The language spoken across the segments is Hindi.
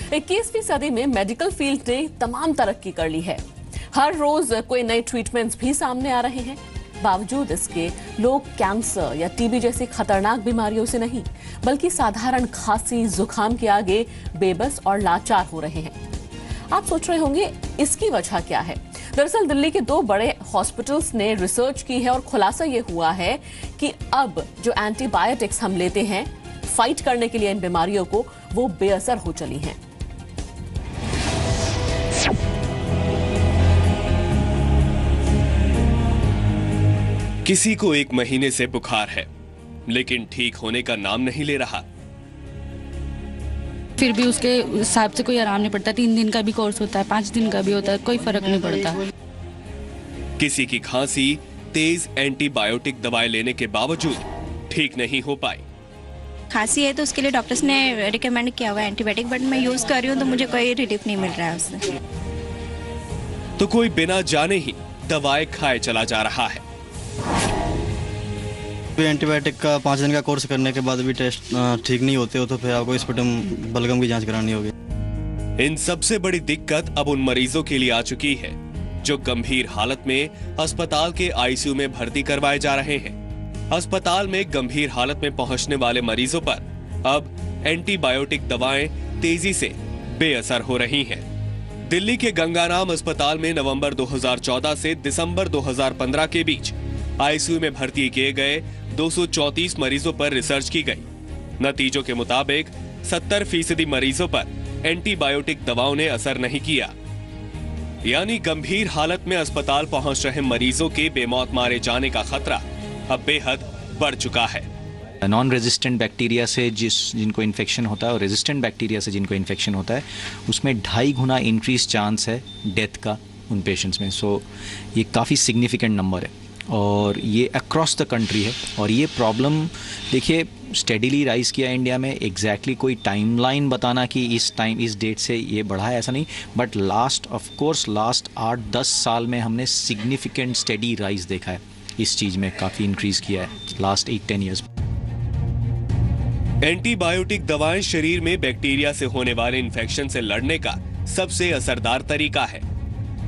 21वीं सदी में मेडिकल फील्ड ने तमाम तरक्की कर ली है। हर रोज कोई नए ट्रीटमेंट्स भी सामने आ रहे हैं। बावजूद इसके लोग कैंसर या टीबी जैसी खतरनाक बीमारियों से नहीं, बल्कि साधारण खांसी जुकाम के आगे बेबस और लाचार हो रहे हैं। आप सोच रहे होंगे इसकी वजह क्या है? दरअसल दिल्ली के 2 बड़े हॉस्पिटल्स ने रिसर्च की है और खुलासा ये हुआ है कि अब जो एंटीबायोटिक्स हम लेते हैं फाइट करने के लिए इन बीमारियों को, वो बेअसर हो चली हैं। किसी को 1 महीने से बुखार है, लेकिन ठीक होने का नाम नहीं ले रहा। फिर भी उसके हिसाब से कोई आराम नहीं पड़ता। 3 दिन का भी कोर्स होता है, 5 दिन का भी होता है, कोई फर्क नहीं पड़ता। किसी की खांसी तेज एंटीबायोटिक दवाएं लेने के बावजूद ठीक नहीं हो पाई। खांसी है तो उसके लिए डॉक्टर्स ने रिकमेंड किया हुआ है एंटीबायोटिक, बट मैं यूज कर रही हूँ तो मुझे कोई रिलीफ नहीं मिल रहा है उससे। तो कोई बिना जाने ही दवाएं खाए चला जा रहा है। एंटीबायोटिक का 5 दिन का कोर्स करने के बाद भी टेस्ट ठीक नहीं होते हो तो फिर आपको स्पुटम बलगम की जांच करानी होगी। इन सबसे बड़ी दिक्कत अब उन मरीजों के लिए आ चुकी है जो गंभीर हालत में अस्पताल के आईसीयू में भर्ती करवाए जा रहे हैं। अस्पताल में गंभीर हालत में पहुंचने वाले मरीजों पर अब एंटीबायोटिक दवाएं तेजी से बेअसर हो रही हैं। दिल्ली के गंगाराम अस्पताल में नवंबर 2014 से दिसंबर 2015 के बीच आईसीयू में भर्ती किए गए 234 मरीजों पर रिसर्च की गई। नतीजों के मुताबिक 70% मरीजों पर एंटीबायोटिक दवाओं ने असर नहीं किया, यानी गंभीर हालत में अस्पताल पहुंच रहे मरीजों के बेमौत मारे जाने का खतरा अब बेहद बढ़ चुका है। नॉन रेजिस्टेंट बैक्टीरिया से जिनको इन्फेक्शन होता है और रेजिस्टेंट बैक्टीरिया से जिनको इन्फेक्शन होता है, उसमें 2.5 गुना इंक्रीज चांस है डेथ का उन पेशेंट्स में। सो ये काफ़ी सिग्निफिकेंट नंबर है और ये अक्रॉस द कंट्री है। और ये प्रॉब्लम देखिए स्टेडीली राइज किया इंडिया में। एग्जैक्टली कोई टाइमलाइन बताना कि इस डेट से ये बढ़ा है ऐसा नहीं, बट लास्ट 8-10 साल में हमने सिग्निफिकेंट स्टेडी राइज देखा है। इस चीज़ में काफ़ी इंक्रीज किया है लास्ट 8-10 ईयर्स। एंटीबायोटिक दवाएं शरीर में बैक्टीरिया से होने वाले इन्फेक्शन से लड़ने का सबसे असरदार तरीका है,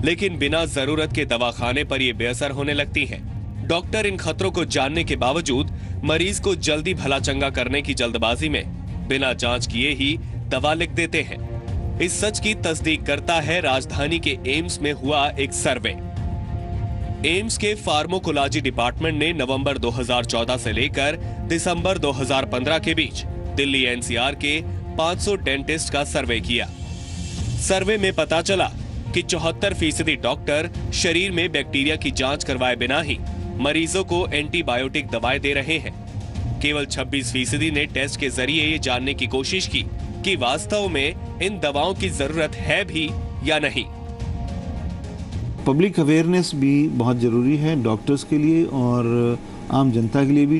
लेकिन बिना जरूरत के दवा खाने पर ये बेअसर होने लगती हैं। डॉक्टर इन खतरों को जानने के बावजूद मरीज को जल्दी भला चंगा करने की जल्दबाजी में बिना जांच किए ही दवा लिख देते हैं। इस सच की तस्दीक करता है राजधानी के एम्स में हुआ एक सर्वे। एम्स के फार्माकोलॉजी डिपार्टमेंट ने नवंबर 2014 से लेकर दिसंबर 2015 के बीच दिल्ली एनसीआर के 500 डेंटिस्ट का सर्वे किया। सर्वे में पता चला कि 74% डॉक्टर शरीर में बैक्टीरिया की जांच करवाए बिना ही मरीजों को एंटीबायोटिक दवाएं दे रहे हैं। केवल 26% ने टेस्ट के जरिए ये जानने की कोशिश की कि वास्तव में इन दवाओं की जरूरत है भी या नहीं। पब्लिक अवेयरनेस भी बहुत ज़रूरी है डॉक्टर्स के लिए और आम जनता के लिए भी,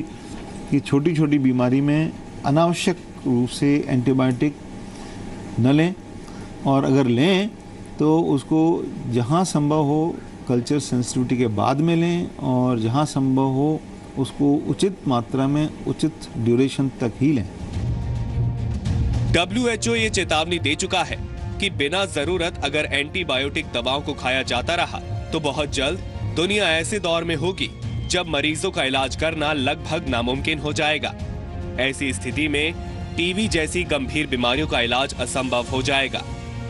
कि छोटी छोटी बीमारी में अनावश्यक रूप से एंटीबायोटिक न लें, और अगर लें तो उसको जहां संभव हो कल्चर सेंसिटिविटी के बाद में लें, और जहां संभव हो उसको उचित मात्रा में उचित ड्यूरेशन तक ही लें। WHO ये चेतावनी दे चुका है कि बिना जरूरत अगर एंटीबायोटिक दवाओं को खाया जाता रहा तो बहुत जल्द दुनिया ऐसे दौर में होगी जब मरीजों का इलाज करना लगभग नामुमकिन हो जाएगा। ऐसी स्थिति में टीबी जैसी गंभीर बीमारियों का इलाज असंभव हो जाएगा।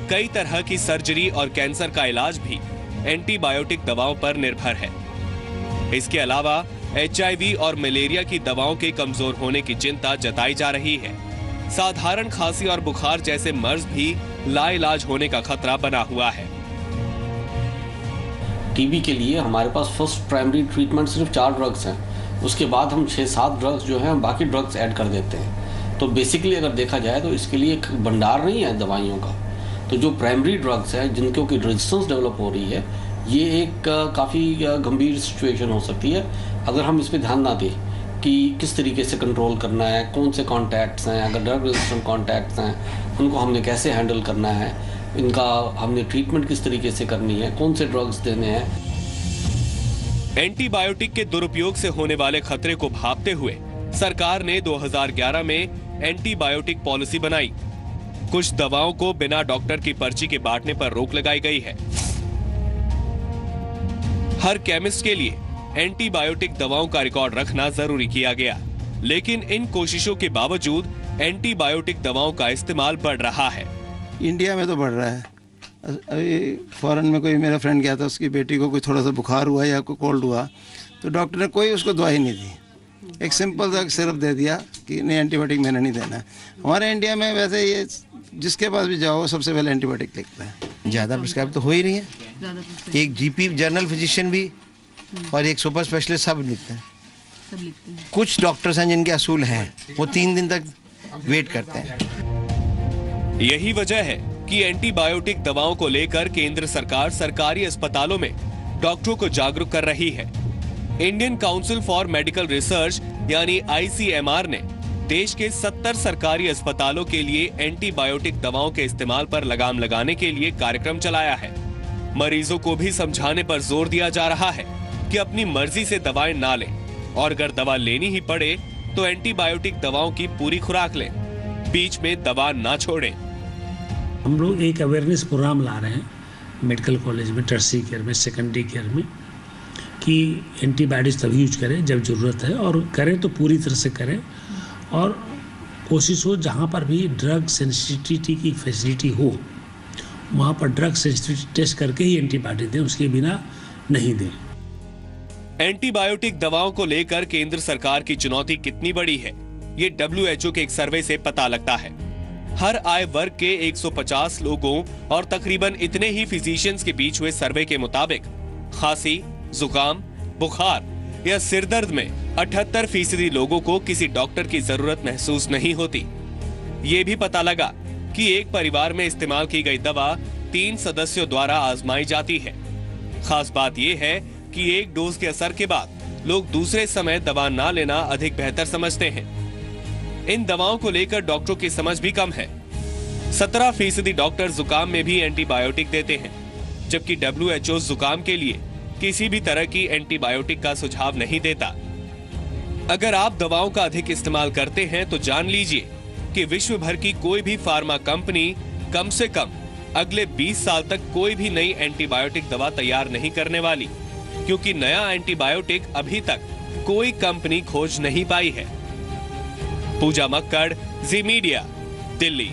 कई तरह की सर्जरी और कैंसर का इलाज भी एंटीबायोटिक दवाओं पर निर्भर है। इसके अलावा HIV और मलेरिया की दवाओं के कमजोर होने की चिंता जताई जा रही है। साधारण खांसी और बुखार जैसे मर्ज भी लाइलाज होने का खतरा बना हुआ है। टीबी के लिए हमारे पास फर्स्ट प्राइमरी ट्रीटमेंट सिर्फ 4 ड्रग्स हैं। उसके बाद हम 6-7 ड्रग्स जो हैं बाकी ड्रग्स ऐड कर देते हैं। तो बेसिकली अगर देखा जाए तो इसके लिए एक भंडार नहीं है दवाइयों का। तो जो प्राइमरी ड्रग्स हैं जिनको की रेजिस्टेंस डेवलप हो रही है, ये एक काफ़ी गंभीर सिचुएशन हो सकती है अगर हम इस पर ध्यान ना दें कि किस तरीके से कंट्रोल करना है, कौन से कॉन्टैक्ट्स हैं, अगर ड्रग रेजिस्टेंट कॉन्टैक्ट्स हैं उनको हमने कैसे हैंडल करना है, इनका हमने ट्रीटमेंट किस तरीके से करनी है, कौन से ड्रग्स देने हैं। एंटीबायोटिक के दुरुपयोग से होने वाले खतरे को भांपते हुए सरकार ने 2011 में एंटीबायोटिक पॉलिसी बनाई। कुछ दवाओं को बिना डॉक्टर की पर्ची के बांटने पर रोक लगाई गई है। हर केमिस्ट के लिए एंटीबायोटिक दवाओं का रिकॉर्ड रखना जरूरी किया गया, लेकिन इन कोशिशों के बावजूद एंटीबायोटिक दवाओं का इस्तेमाल बढ़ रहा है। इंडिया में तो बढ़ रहा है। अभी फॉरेन में कोई मेरा फ्रेंड गया था, उसकी बेटी को कोई थोड़ा सा बुखार हुआ या कोई कोल्ड हुआ तो डॉक्टर ने कोई उसको दवाई नहीं दी, एक सिंपल सा सिरप दे दिया कि नहीं एंटीबायोटिक मैंने नहीं देना है। हमारे इंडिया में वैसे ये जिसके पास भी जाओ सबसे पहले एंटीबायोटिक लिखता है। ज़्यादा प्रिस्क्राइब तो हो ही रही है। एक जीपी जनरल फिजिशियन भी और एक सुपर स्पेशलिस्ट सब लिखते हैं। कुछ डॉक्टर्स हैं जिनके असूल हैं, वो 3 दिन तक वेट करते हैं। यही वजह है कि एंटीबायोटिक दवाओं को लेकर केंद्र सरकार सरकारी अस्पतालों में डॉक्टरों को जागरूक कर रही है। Indian council for medical research यानी ICMR ने देश के 70 सरकारी अस्पतालों के लिए एंटीबायोटिक दवाओं के इस्तेमाल पर लगाम लगाने के लिए कार्यक्रम चलाया है। मरीजों को भी समझाने पर जोर दिया जा रहा है कि अपनी मर्जी से दवाएं ना लें और अगर दवा लेनी ही पड़े तो एंटीबायोटिक दवाओं की पूरी खुराक लें, बीच में दवा ना छोड़ें। हम लोग एक अवेयरनेस प्रोग्राम ला रहे हैं मेडिकल कॉलेज में, टर्शियरी केयर में, सेकेंडरी केयर में, कि एंटीबायोटिक्स तभी यूज करें जब ज़रूरत है और करें तो पूरी तरह से करें, और कोशिश हो जहाँ पर भी ड्रग सेंसिटिविटी की फैसिलिटी हो वहाँ पर ड्रग सेंसिटिविटी टेस्ट करके ही एंटीबायोटिक दें, उसके बिना नहीं दें। एंटीबायोटिक दवाओं को लेकर केंद्र सरकार की चुनौती कितनी बड़ी है, ये WHO के एक सर्वे से पता लगता है। हर आय वर्ग के 150 लोगों और तकरीबन इतने ही फिजिशियंस के बीच हुए सर्वे के मुताबिक खांसी, जुकाम, बुखार या सिरदर्द में 78% लोगों को किसी डॉक्टर की जरूरत महसूस नहीं होती। ये भी पता लगा कि एक परिवार में इस्तेमाल की गई दवा 3 सदस्यों द्वारा आजमाई जाती है। खास बात यह है कि एक डोज के असर के बाद लोग दूसरे समय दवा ना लेना अधिक बेहतर समझते हैं। इन दवाओं को लेकर डॉक्टरों की समझ भी कम है। 17% डॉक्टर जुकाम में भी एंटीबायोटिक देते हैं, जबकि WHO जुकाम के लिए किसी भी तरह की एंटीबायोटिक का सुझाव नहीं देता। अगर आप दवाओं का अधिक इस्तेमाल करते हैं तो जान लीजिए कि विश्व भर की कोई भी फार्मा कंपनी कम से कम अगले 20 साल तक कोई भी नई एंटीबायोटिक दवा तैयार नहीं करने वाली, क्योंकि नया एंटीबायोटिक अभी तक कोई कंपनी खोज नहीं पाई है। पूजा मक्कड़, जी मीडिया, दिल्ली।